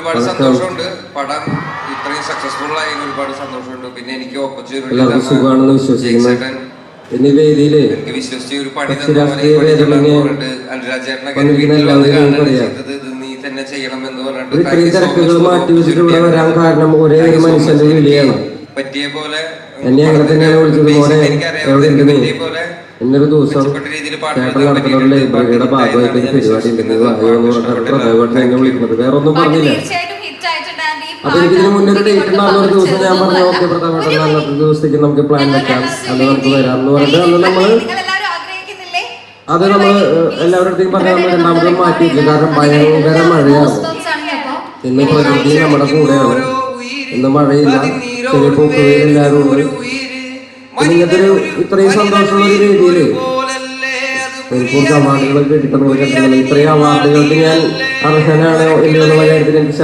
ഒരുപാട് സന്തോഷമുണ്ട്. പടം ഇത്രയും സക്സസ്ഫുൾ ആയി ഒരുപാട് സന്തോഷമുണ്ട്. പിന്നെ എനിക്ക് ഓപ്പർച്യൂണിറ്റി എന്നീ വേദിയില് എനിക്ക് വിശ്വസിച്ച് ഒരു പണി അനുരാജേട്ടനൊക്കെ നീ തന്നെ ചെയ്യണമെന്ന് പറഞ്ഞിട്ട് തിരക്കുകൾ മാറ്റി വെച്ചിട്ട് ഇവിടെ വരാൻ കാരണം ഒരേ ഒരു മനുഷ്യന്റെ വിളിയാണ്. പറ്റിയ പോലെ എന്നെ അങ്ങനെ തന്നെയാണ് വിളിച്ചത്. മോനെ എവിടെ ഉണ്ട് നീ? ഇന്നൊരു ദിവസം ചേട്ടൻ നടത്തുന്ന ലൈബ്രറിയുടെ ഭാഗമായിട്ട് ഒരു പരിപാടി ഉണ്ടെങ്കിൽ വായോന്ന് പറഞ്ഞിട്ട് പ്രധാനമായിട്ട് എന്നെ വിളിക്കുന്നത്. വേറെ ഒന്നും പറഞ്ഞില്ല. അപ്പൊ എനിക്ക് ഇതിന് മുന്നേ ഒരു ഡേറ്റ് ഉണ്ടാകുന്ന ഒരു ദിവസം ഞാൻ പറഞ്ഞു ഓക്കെ പ്രധാനമായിട്ടും അന്നത്തെ ദിവസത്തേക്ക് നമുക്ക് പ്ലാൻ വെക്കാം, അത് നമുക്ക് വരാം എന്ന് പറഞ്ഞിട്ട് അന്ന് നമ്മള് അത് നമ്മള് എല്ലാവരുടെയും പറയാൻ രണ്ടാമത് മാറ്റി വെച്ചു. കാരണം ഭയങ്കര മഴയാണ്. ഇന്ന് പ്രകൃതി നമ്മുടെ കൂടെയാണ്. ഇന്ന് മഴയില്ല, ചെറിയ പൂക്കുകയും എല്ലാവരും ഉണ്ട്. ഇങ്ങനത്തെ ഒരു ഇത്രയും സന്തോഷമുള്ള ഒരു രീതിയില് എനിക്ക് കുറച്ച് അവാർഡുകൾ കിട്ടിയിട്ടുള്ള കണ്ടിട്ടുള്ളത്. ഇത്രയും അവാർഡുകൾക്ക് ഞാൻ അർഹനാണോ ഇല്ലയോ എന്നുള്ള കാര്യത്തിൽ എനിക്ക്